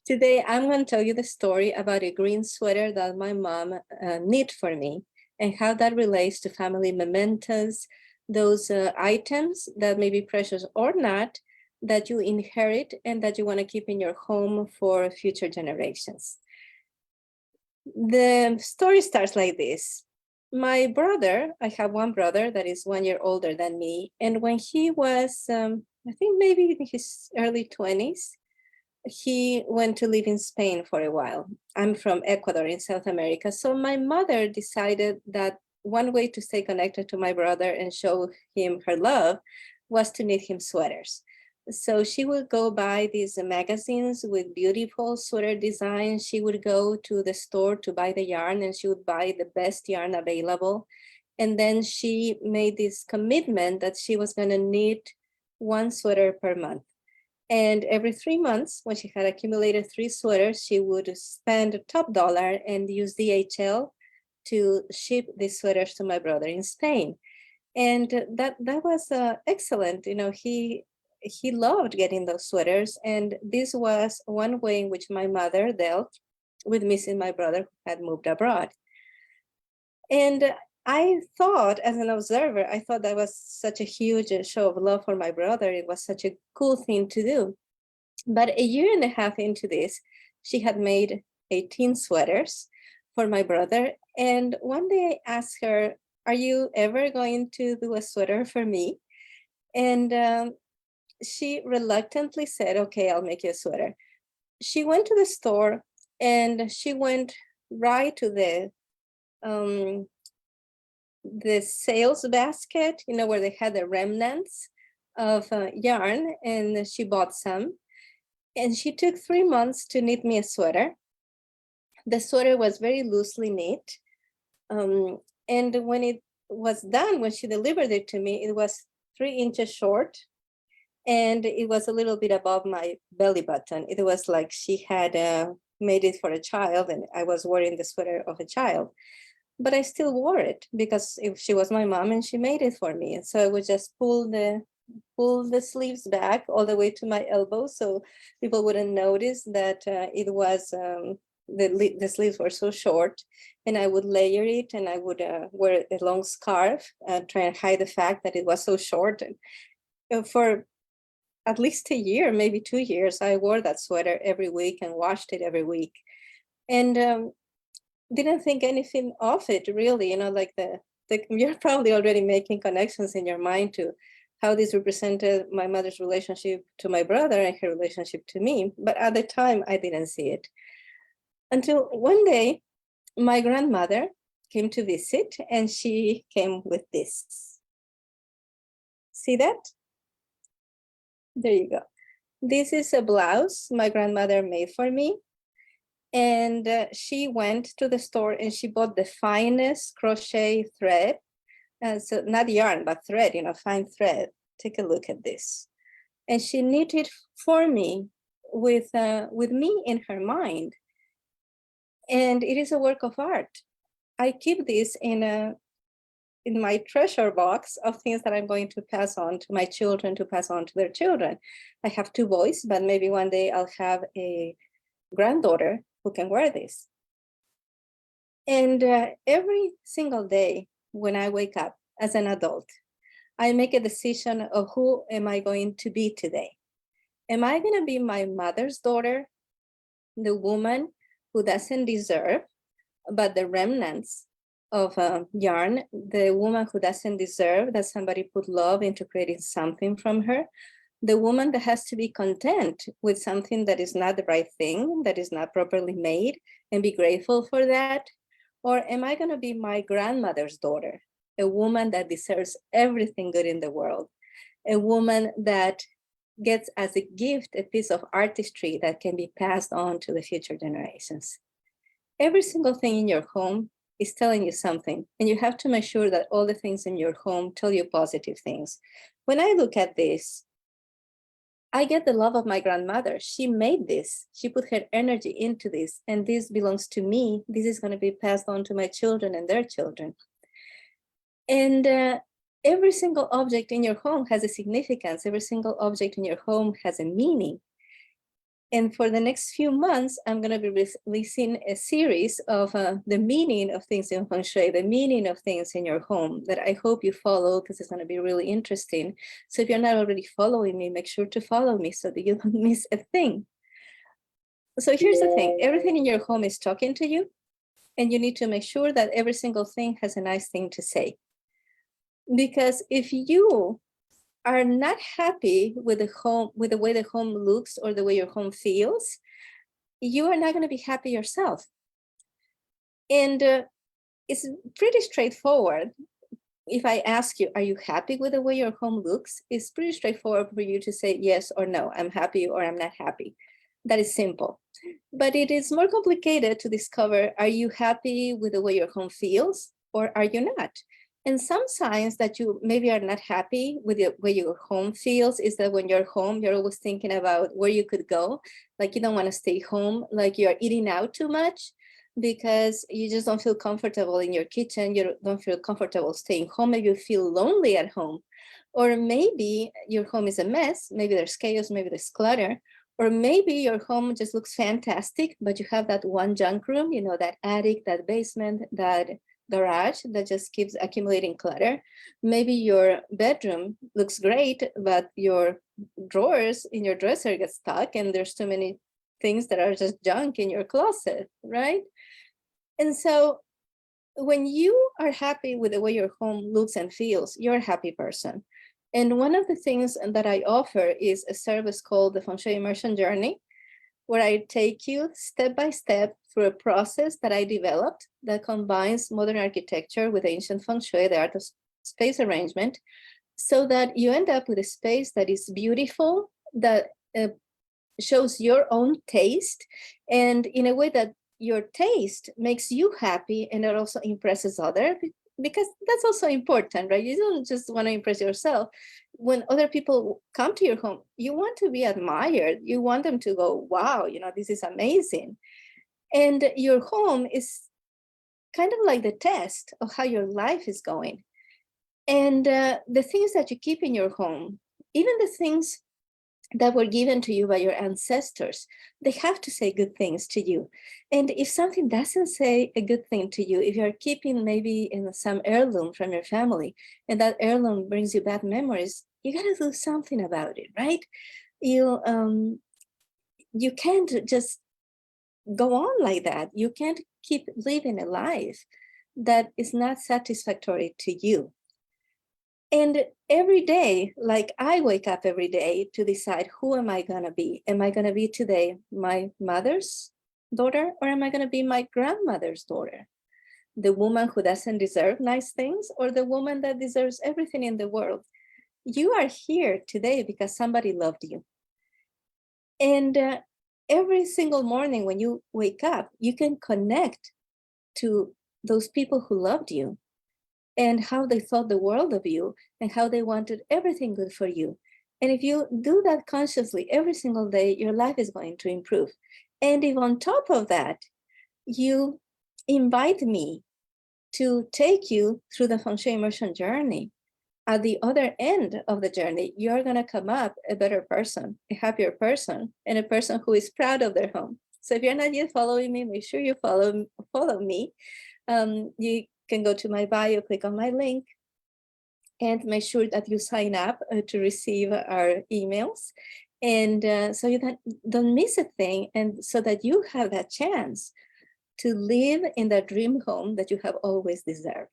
Today, I'm going to tell you the story about a green sweater that my mom knit for me and how that relates to family mementos, those items that may be precious or not, that you inherit and that you want to keep in your home for future generations. The story starts like this. My brother, I have one brother that is 1 year older than me. And when he was, I think maybe in his early 20s, he went to live in Spain for a while. I'm from Ecuador in South America. So my mother decided that one way to stay connected to my brother and show him her love was to knit him sweaters. So she would go buy these magazines with beautiful sweater designs. She would go to the store to buy the yarn, and she would buy the best yarn available. And then she made this commitment that she was going to knit one sweater per month. And every 3 months, when she had accumulated 3 sweaters, she would spend top dollar and use DHL to ship these sweaters to my brother in Spain. And that was excellent. You know, he loved getting those sweaters. And this was one way in which my mother dealt with missing my brother who had moved abroad. And I thought, as an observer, I thought that was such a huge show of love for my brother. It was such a cool thing to do. But a year and a half into this, she had made 18 sweaters for my brother. And one day I asked her, "Are you ever going to do a sweater for me?" And she reluctantly said, "Okay, I'll make you a sweater." She went to the store and she went right to the sales basket, you know, where they had the remnants of yarn, and she bought some. And she took 3 months to knit me a sweater. The sweater was very loosely knit. And when it was done, when she delivered it to me, it was 3 inches short. And it was a little bit above my belly button. It was like she had made it for a child, and I was wearing the sweater of a child. But I still wore it because she was my mom and she made it for me. And so I would just pull the sleeves back all the way to my elbow, so people wouldn't notice that it was the sleeves were so short. And I would layer it, and I would wear a long scarf, try and hide the fact that it was so short. And for at least a year, maybe 2 years, I wore that sweater every week and washed it every week. And didn't think anything of it, really. You know, like you're probably already making connections in your mind to how this represented my mother's relationship to my brother and her relationship to me. But at the time, I didn't see it. Until one day, my grandmother came to visit, and she came with this. See that? There you go. This is a blouse my grandmother made for me. And she went to the store and she bought the finest crochet thread. So not yarn, but thread, you know, fine thread. Take a look at this. And she knitted for me with me in her mind. And it is a work of art. I keep this in my treasure box of things that I'm going to pass on to my children, to pass on to their children. I have 2 boys, but maybe one day I'll have a granddaughter who can wear this. And every single day when I wake up as an adult, I make a decision of who am I going to be today. Am I going to be my mother's daughter, the woman who doesn't deserve but the remnants of yarn, the woman who doesn't deserve that somebody put love into creating something from her, the woman that has to be content with something that is not the right thing, that is not properly made, and be grateful for that? Or am I going to be my grandmother's daughter, a woman that deserves everything good in the world, a woman that gets as a gift a piece of artistry that can be passed on to the future generations? Every single thing in your home is telling you something, and you have to make sure that all the things in your home tell you positive things. When I look at this, I get the love of my grandmother. She made this. She put her energy into this, and this belongs to me. This is going to be passed on to my children and their children. And every single object in your home has a significance. Every single object in your home has a meaning. And for the next few months, I'm going to be releasing a series of the meaning of things in Feng Shui, the meaning of things in your home that I hope you follow, because it's going to be really interesting. So if you're not already following me, make sure to follow me so that you don't miss a thing. So here's the thing. Everything in your home is talking to you, and you need to make sure that every single thing has a nice thing to say. Because if you are not happy with the home, with the way the home looks or the way your home feels, you are not going to be happy yourself. And it's pretty straightforward. If I ask you, are you happy with the way your home looks? It's pretty straightforward for you to say yes or no, I'm happy or I'm not happy. That is simple. But it is more complicated to discover, are you happy with the way your home feels or are you not? And some signs that you maybe are not happy with the way your home feels is that when you're home, you're always thinking about where you could go. Like you don't want to stay home, like you're eating out too much because you just don't feel comfortable in your kitchen. You don't feel comfortable staying home. Maybe you feel lonely at home. Or maybe your home is a mess. Maybe there's chaos, maybe there's clutter. Or maybe your home just looks fantastic, but you have that one junk room, you know, that attic, that basement, that garage that just keeps accumulating clutter. Maybe your bedroom looks great, but your drawers in your dresser get stuck and there's too many things that are just junk in your closet, right? And so when you are happy with the way your home looks and feels, you're a happy person. And one of the things that I offer is a service called the Feng Shui Immersion Journey, where I take you step by step through a process that I developed that combines modern architecture with ancient Feng Shui, the art of space arrangement, so that you end up with a space that is beautiful, that shows your own taste, and in a way that your taste makes you happy and it also impresses others, because that's also important, right? You don't just want to impress yourself. When other people come to your home, you want to be admired. You want them to go, wow, you know, this is amazing. And your home is kind of like the test of how your life is going. And the things that you keep in your home, even the things that were given to you by your ancestors, they have to say good things to you. And if something doesn't say a good thing to you, if you're keeping maybe in some heirloom from your family, and that heirloom brings you bad memories, you got to do something about it, right? You can't just go on like that. You can't keep living a life that is not satisfactory to you. And every day, like I wake up every day to decide, who am I going to be? Am I going to be today my mother's daughter, or am I going to be my grandmother's daughter? The woman who doesn't deserve nice things, or the woman that deserves everything in the world? You are here today because somebody loved you. And every single morning when you wake up, you can connect to those people who loved you and how they thought the world of you and how they wanted everything good for you. And if you do that consciously every single day, your life is going to improve. And if on top of that, you invite me to take you through the Feng Shui immersion journey, at the other end of the journey, you're going to come up a better person, a happier person, and a person who is proud of their home. So if you're not yet following me, make sure you follow me. You can go to my bio, click on my link, and make sure that you sign up to receive our emails. And so you don't miss a thing, and so that you have that chance to live in that dream home that you have always deserved.